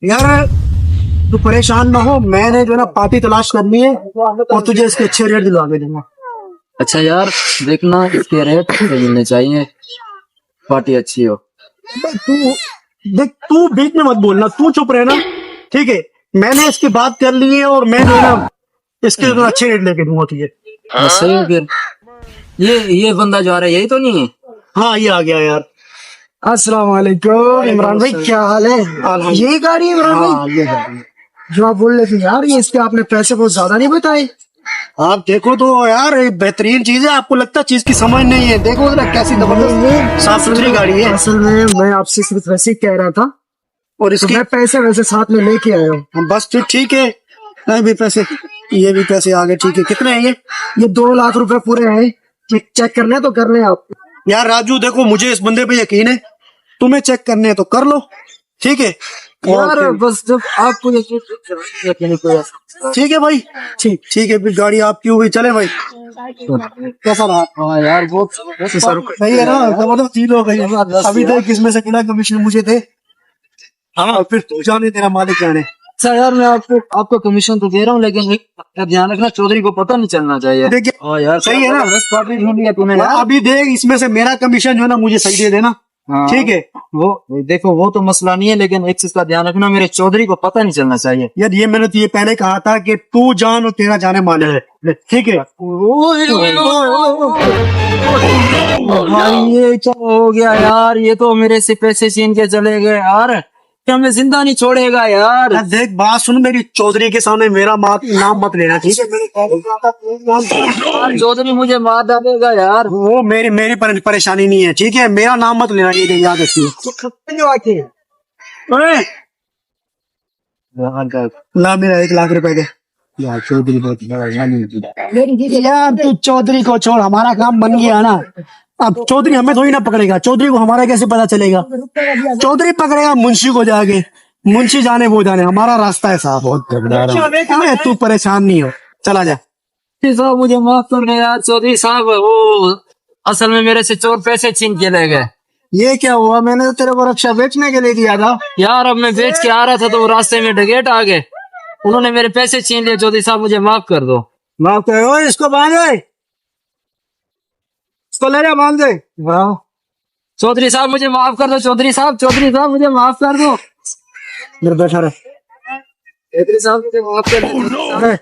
यार तू परेशान ना हो, मैंने जो है ना पार्टी तलाश करनी है और तुझे इसके अच्छे रेट दिलवा के दूंगा। अच्छा यार, देखना इसके रेट सही मिलने चाहिए, पार्टी अच्छी हो। तू देख, तू बीच में मत बोलना, तू चुप रहना, ठीक है। मैंने इसकी बात कर ली है और मैं जो है ना इसके जो अच्छे रेट लेके दूंगा तुझे। बस सही हो फिर। ये बंदा जो आ रहा है यही तो नहीं है? हाँ ये आ गया यार। अस्सलाम वालेकुम इमरान भाई, क्या हाल है? ये गाड़ी है इमरान हाँ, भाई? ये है। जो आप बोल रहे थे यार, ये इसके आपने पैसे बहुत ज्यादा नहीं बताए। आप देखो तो यार, ये बेहतरीन चीज है, आपको लगता है चीज की समझ नहीं है। देखो जरा कैसी जबरदस्त साफ सुथरी गाड़ी है। असल में मैं आपसे सिर्फ वैसे ही कह रहा था, और इसके मैं पैसे वैसे साथ में लेके आया हूँ। बस फिर ठीक है, नहीं भी पैसे, ये भी पैसे आ गए, ठीक है। कितने हैं ये 2 लाख रुपए पूरे हैं। चेक करने तो कर ले आप। यार राजू देखो, मुझे इस बंदे पे यकीन है, तुम्हें चेक करने हैं तो कर लो, ठीक है यार बस जब आपको यकीन कोई ठीक है भाई, ठीक है। फिर गाड़ी आपकी हुई, चले भाई। कैसा रहा? हाँ यार, बहुत सही है ना, जबरदस्त डील हो गई। अभी तक किसमें से कितना कमीशन मुझे थे। हाँ फिर तू जाने, तेरा मालिक जाने। अच्छा यार, मैं आपको कमीशन तो दे रहा हूँ, लेकिन एक ध्यान रखना, चौधरी को पता नहीं चलना चाहिए। देखिए हाँ यार, सही है ना, बस पार्टी ढूंढ लिया तूने यार। अभी देख, इसमें से मेरा कमीशन जो है ना मुझे सही दे देना, हाँ, ठीक है। वो देखो, वो तो मसला नहीं है, लेकिन एक चीज का ध्यान रखना, मेरे चौधरी को पता नहीं चलना चाहिए। यार ये मैंने तुझे पहले कहा था कि तू जान और तेरा जाने माले है, ठीक है। भाई ये क्या हो गया यार, ये तो मेरे से पैसे छीन के चले गए यार, क्या मैं जिंदा नहीं छोड़ेगा यार। देख बात सुन मेरी, चौधरी के सामने मेरा नाम मत लेना, ठीक है। यार चौधरी मुझे मार डालेगा यार। वो मेरी परेशानी नहीं है, ठीक है। मेरा नाम मत लेना, ये याद रखिए। ला मेरा 1 लाख रुपए दे। यार चौधरी यार, तू चौधरी को छोड़, हमारा काम बन गया ना। अब चौधरी हमें थोड़ी ना पकड़ेगा, चौधरी को हमारा कैसे पता चलेगा? चौधरी पकड़ेगा मुंशी को जाके, मुंशी जाने वो जाने, हमारा रास्ता है साहब। बहुत तू परेशान नहीं हो, चला जा। साहब मुझे माफ कर दे यार चौधरी साहब, वो असल में मेरे से चोर पैसे छीन के ले गए। ये क्या हुआ? मैंने तो तेरे को रक्षा बेचने के लिए दिया था यार। अब मैं बेच के आ रहा था तो रास्ते में डकैत आ गए, उन्होंने मेरे पैसे छीन लिए। चौधरी साहब मुझे माफ कर दो। माफ करो, इसको बांध दे, इसको ले जा, बांध दे। वाह चौधरी साहब मुझे माफ कर दो, चौधरी साहब मुझे माफ कर दो। मेरे बैठा रहे, चौधरी साहब मुझे माफ कर दो।